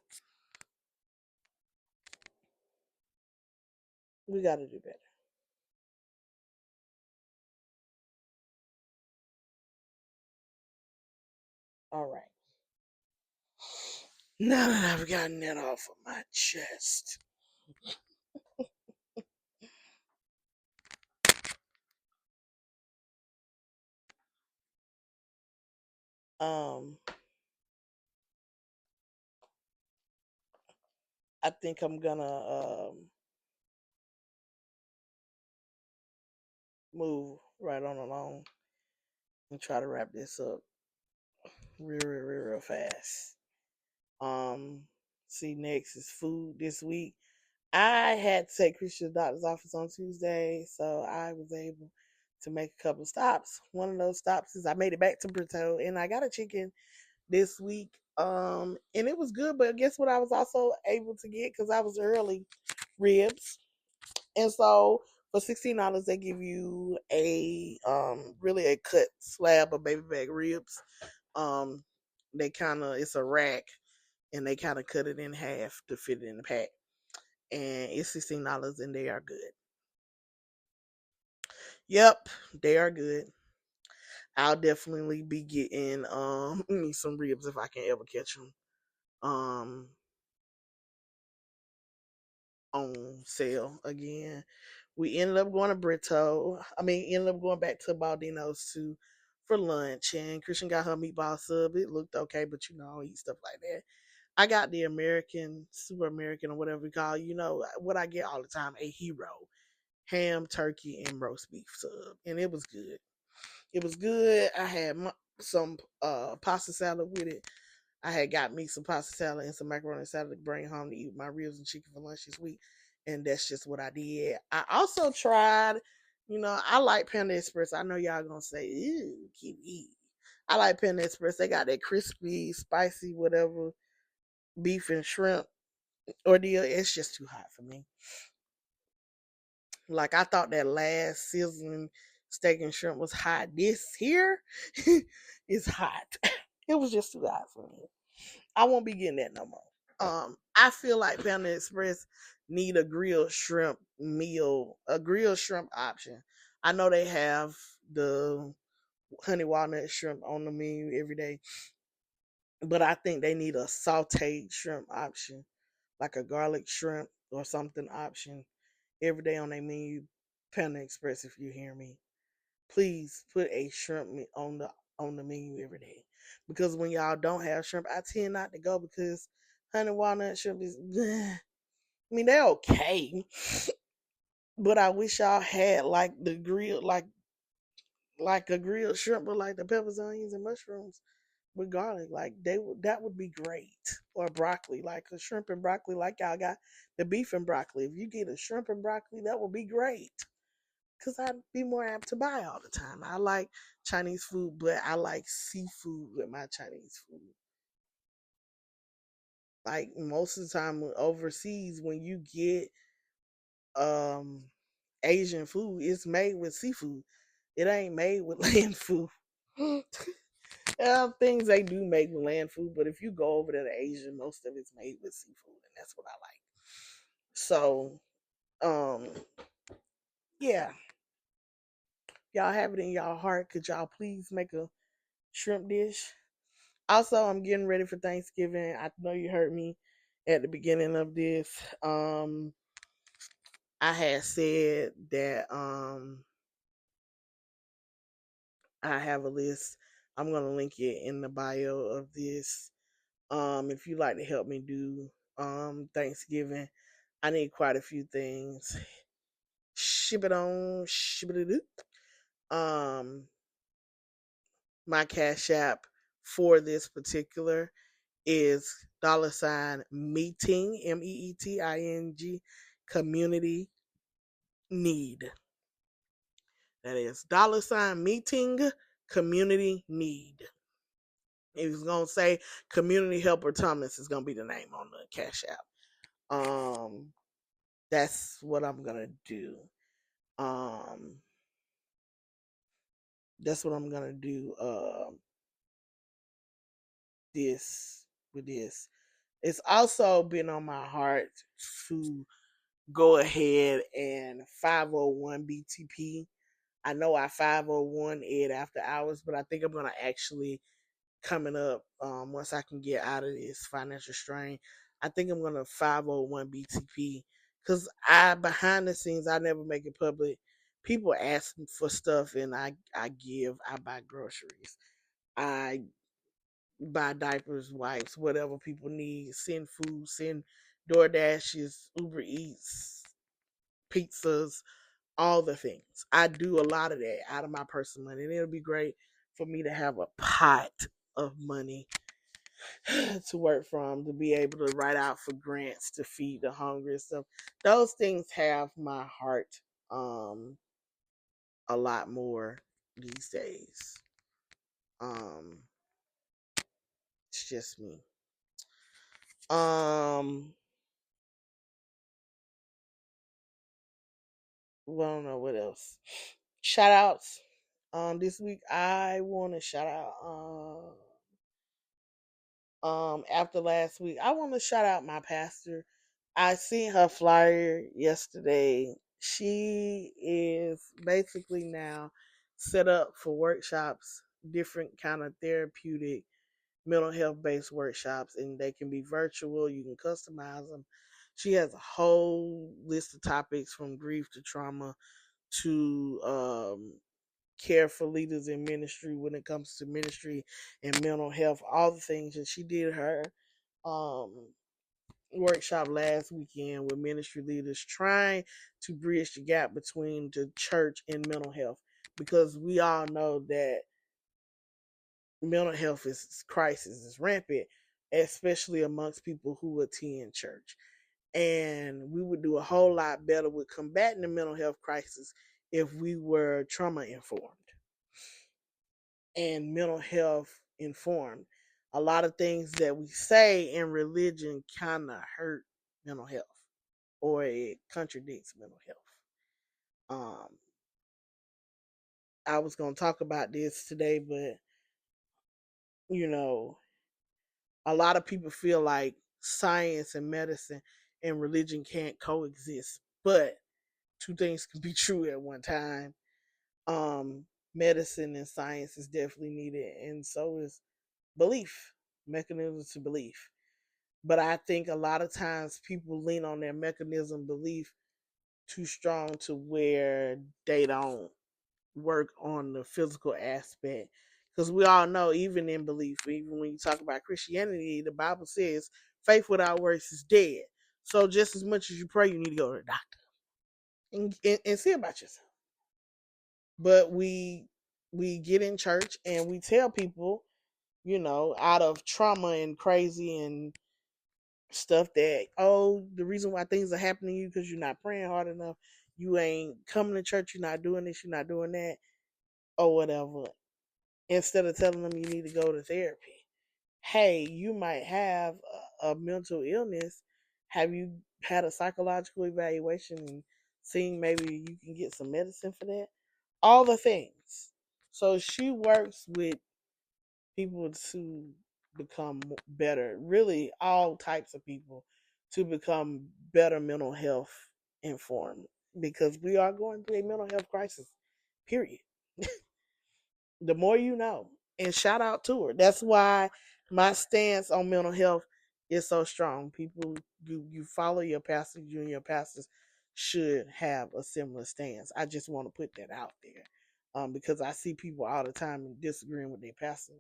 We gotta do better. All right. Now that I've gotten that off of my chest, um, I think I'm gonna move right on along and try to wrap this up real fast. Um, see, next is food this week. I had to take Christian's doctor's office on Tuesday, so I was able to make a couple stops. One of those stops is I made it back to Brito, and I got a chicken this week. And it was good, but guess what? I was also able to get, because I was early, ribs. And so for $16, they give you a really a cut slab of baby back ribs. Um, they kind of, it's a rack, and they kind of cut it in half to fit it in the pack. And it's $16, and they are good. Yep, they are good. I'll definitely be getting me some ribs if I can ever catch them. Um, on sale again. We ended up going to Brito. Ended up going back to Baldino's too for lunch. And Christian got her meatball sub. It looked okay, but I don't eat stuff like that. I got the American, super American, or whatever we call it, what I get all the time, a hero. Ham, turkey, and roast beef sub. And it was good. It was good. I had some pasta salad with it. I had got me some pasta salad and some macaroni salad to bring home to eat with my ribs and chicken for lunch this week. And that's just what I did. I also tried, I like Panda Express. I know y'all gonna say, ew, keep eating. I like Panda Express. They got that crispy, spicy, whatever, beef and shrimp ordeal. It's just too hot for me. Like I thought that last sizzling steak and shrimp was hot. This here is hot. It was just too hot for me. I won't be getting that no more. I feel like Panda Express need a grilled shrimp meal, a grilled shrimp option. I know they have the honey walnut shrimp on the menu every day, but I think they need a sauteed shrimp option, like a garlic shrimp or something option every day on their menu. Panda Express, if you hear me, please put a shrimp on the menu every day. Because when y'all don't have shrimp, I tend not to go because honey walnut shrimp is. Bleh. They're okay, but I wish y'all had like the grill, like a grilled shrimp with like the peppers, onions, and mushrooms with garlic. Like that would be great. Or broccoli, like a shrimp and broccoli, like y'all got the beef and broccoli. If you get a shrimp and broccoli, that would be great. Because I'd be more apt to buy all the time. I like Chinese food, but I like seafood with my Chinese food. Like most of the time overseas, when you get um Asian food, it's made with seafood. It ain't made with land food. There are things they do make with land food, but if you go over there to Asia, most of it's made with seafood, and that's what I like. So, um, yeah, y'all have it in y'all heart. Could y'all please make a shrimp dish? Also, I'm getting ready for Thanksgiving. I know you heard me at the beginning of this. I had said that I have a list. I'm gonna link it in the bio of this. If you like to help me do Thanksgiving, I need quite a few things. Ship it on, ship it do. My cash app for this particular is $ meeting, MEETING, community need. That is $meeting, community need. If it's gonna say community helper Thomas, is gonna be the name on the cash app. That's what I'm gonna do. Um, that's what I'm gonna do. This with this. It's also been on my heart to go ahead and 501 BTP. I know I 501 Ed after hours, but I think I'm gonna actually coming up once I can get out of this financial strain. I think I'm gonna 501 BTP because I behind the scenes I never make it public. People ask me for stuff and I give. I buy groceries. I buy diapers, wipes, whatever people need. Send food, send DoorDashes, Uber Eats, pizzas, all the things. I do a lot of that out of my personal money, and it'll be great for me to have a pot of money to work from, to be able to write out for grants to feed the hungry and stuff. Those things have my heart a lot more these days. Um it's just me. Um well, I don't know what else. Shout outs. This week I wanna shout out after last week. I wanna shout out my pastor. I seen her flyer yesterday. She is basically now set up for workshops, different kind of therapeutic mental health based workshops, and they can be virtual. You can customize them She has a whole list of topics from grief to trauma to care for leaders in ministry when it comes to ministry and mental health, all the things. And she did her um, workshop last weekend with ministry leaders trying to bridge the gap between the church and mental health, because we all know that mental health is crisis is rampant, especially amongst people who attend church. And we would do a whole lot better with combating the mental health crisis if we were trauma informed and mental health informed. A lot of things that we say in religion kind of hurt mental health, or it contradicts mental health. Um, I was going to talk about this today, but you know, a lot of people feel like science and medicine and religion can't coexist, but two things can be true at one time. Um, Medicine and science is definitely needed, and so is belief, mechanisms to belief. But I think a lot of times people lean on their mechanism belief too strong to where they don't work on the physical aspect. Because we all know, even in belief, even when you talk about Christianity, the Bible says faith without works is dead. So just as much as you pray, you need to go to the doctor and see about yourself. But we get in church and we tell people, out of trauma and crazy and stuff, that, oh, the reason why things are happening to you because you're not praying hard enough, you ain't coming to church, you're not doing this, you're not doing that, or whatever. Instead of telling them you need to go to therapy. Hey, you might have a mental illness. Have you had a psychological evaluation and seeing maybe you can get some medicine for that? All the things. So she works with people to become better, really all types of people to become better mental health informed, because we are going through a mental health crisis, period. The more you know. And shout out to her. That's why my stance on mental health is so strong. People, you follow your pastors, you and your pastors should have a similar stance. I just want to put that out there. Because I see people all the time disagreeing with their pastor.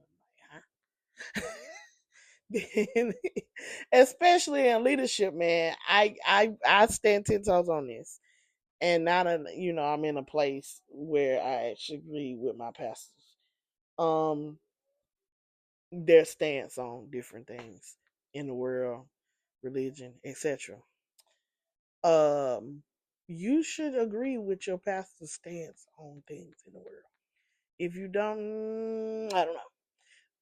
I'm like, huh? Especially in leadership, man. I stand 10 toes on this. And now that I'm in a place where I actually agree with my pastors. Um their stance on different things in the world, religion, etc. Um, you should agree with your pastor's stance on things in the world. If you don't, I don't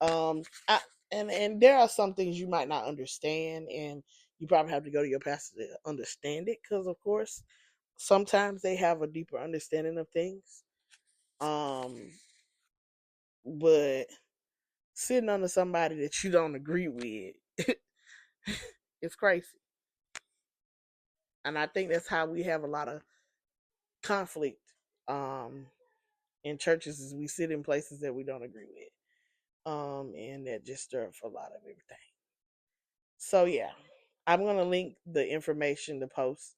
know. And there are some things you might not understand, and you probably have to go to your pastor to understand it, because of course, sometimes they have a deeper understanding of things. Um, but sitting under somebody that you don't agree with, it's crazy. And I think that's how we have a lot of conflict um, in churches, is we sit in places that we don't agree with, and that just stir up a lot of everything. So yeah, I'm gonna link the information, the post,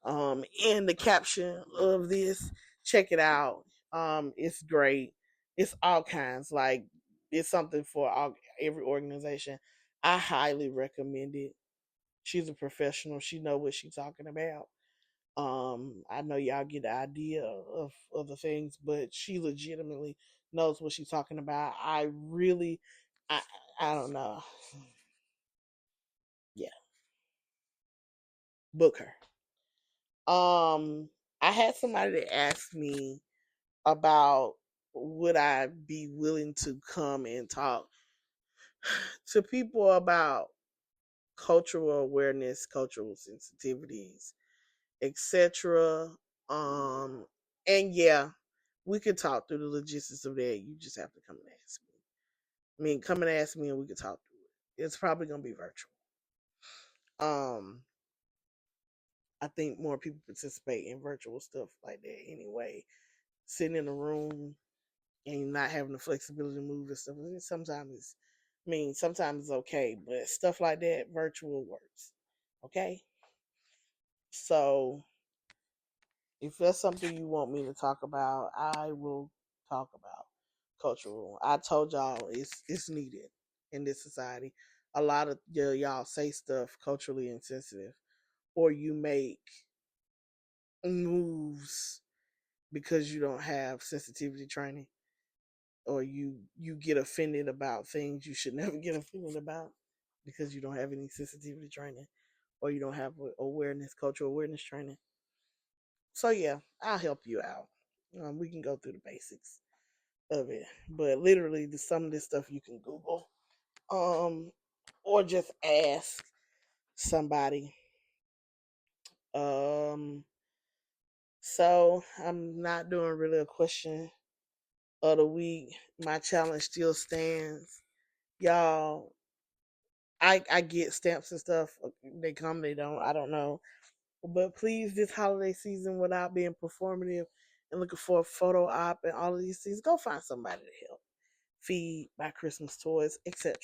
in the caption of this. Check it out. It's great. It's all kinds. Like, it's something for every organization. I highly recommend it. She's a professional. She know what she's talking about. I know y'all get the idea of the things, but she legitimately knows what she's talking about. I I don't know. Yeah, book her. I had somebody that asked me about, would I be willing to come and talk to people about cultural awareness, cultural sensitivities, etc. Um, and yeah, we could talk through the logistics of that. You just have to come and ask me. I mean, come and ask me, and we could talk through it. It's probably gonna be virtual. Um, I think more people participate in virtual stuff like that anyway. Sitting in a room and not having the flexibility to move and stuff. Sometimes it's okay, but stuff like that, virtual works. Okay. So if that's something you want me to talk about, I will talk about cultural. I told y'all it's needed in this society. A lot of y'all say stuff culturally insensitive, or you make moves because you don't have sensitivity training, or you get offended about things you should never get offended about because you don't have any sensitivity training, or you don't have awareness, cultural awareness training. So yeah, I'll help you out. We can go through the basics of it, but literally, some of this stuff you can Google, um, or just ask somebody. Um, so I'm not doing really a question of the week. My challenge still stands, y'all. I get stamps and stuff. They come, they don't. I don't know. But please, this holiday season, without being performative and looking for a photo op and all of these things, go find somebody to help. Feed, buy Christmas toys, etc.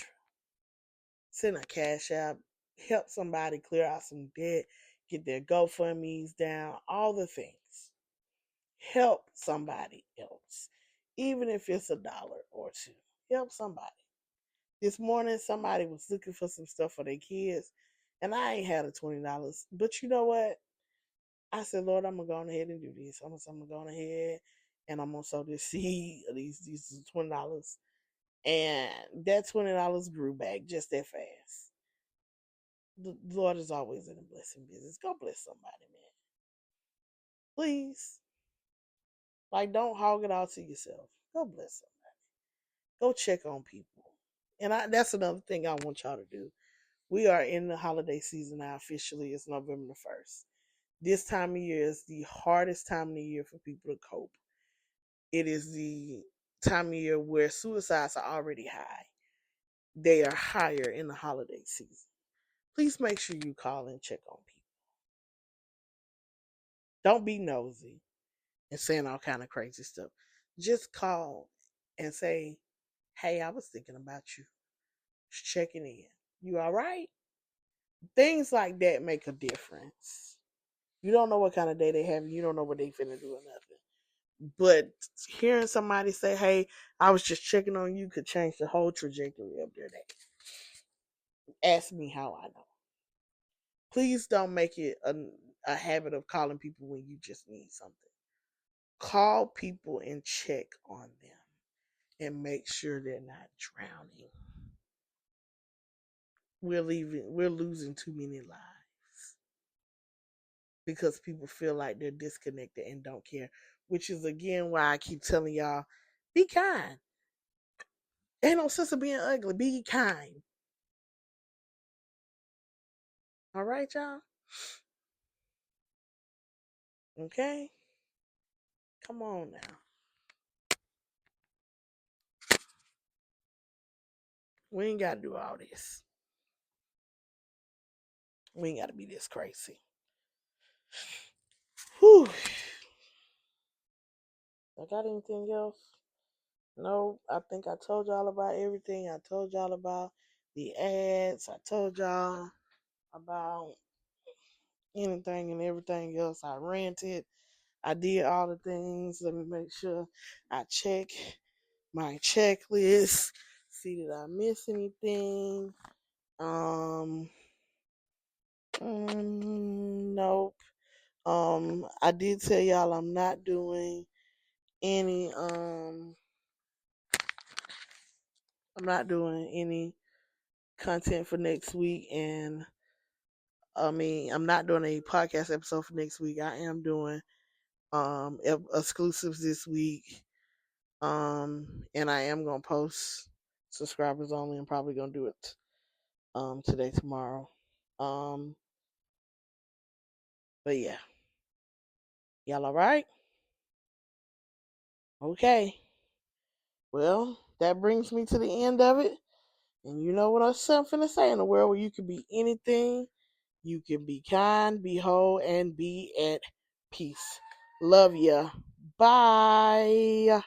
Send a cash app, help somebody clear out some debt, get their GoFundMe's down, all the things. Help somebody else, even if it's $1 or $2. Help somebody. This morning, somebody was looking for some stuff for their kids, and I ain't had a $20. But you know what? I said, Lord, I'm gonna go ahead and do this. I'm gonna go ahead and I'm gonna sow this seed of these $20, and that $20 grew back just that fast. The Lord is always in the blessing business. Go bless somebody, man. Please, like, don't hog it all to yourself. Go bless somebody. Go check on people, and that's another thing I want y'all to do. We are in the holiday season now. Officially, it's November the 1st. This time of year is the hardest time of the year for people to cope. It is the time of year where suicides are already high. They are higher in the holiday season. Please make sure you call and check on people. Don't be nosy and saying all kind of crazy stuff. Just call and say, hey, I was thinking about you. Just checking in. You all right? Things like that make a difference. You don't know what kind of day they have. You don't know what they finna do or nothing. But hearing somebody say, hey, I was just checking on you, could change the whole trajectory of their day. Ask me how I know. Please don't make it a habit of calling people when you just need something. Call people and check on them and make sure they're not drowning. We're losing too many lives because people feel like they're disconnected and don't care, which is again why I keep telling y'all, be kind. Ain't no sense of being ugly. Be kind. All right, y'all? Okay? Come on now. We ain't got to do all this. We ain't got to be this crazy. Whew. I got anything else? No, I think I told y'all about everything. I told y'all about the ads. I told y'all about anything and everything else. I ranted. I did all the things. Let me make sure I check my checklist. See did I miss anything? Nope. I did tell y'all I'm not doing any I'm not doing any content for next week, and I'm not doing a podcast episode for next week. I am doing exclusives this week. And I am gonna post subscribers only. I'm probably gonna do it today, tomorrow. Um but yeah. Y'all alright? Okay. Well, that brings me to the end of it. And you know what I'm finna say, in a world where you can be anything, you can be kind, be whole, and be at peace. Love ya. Bye.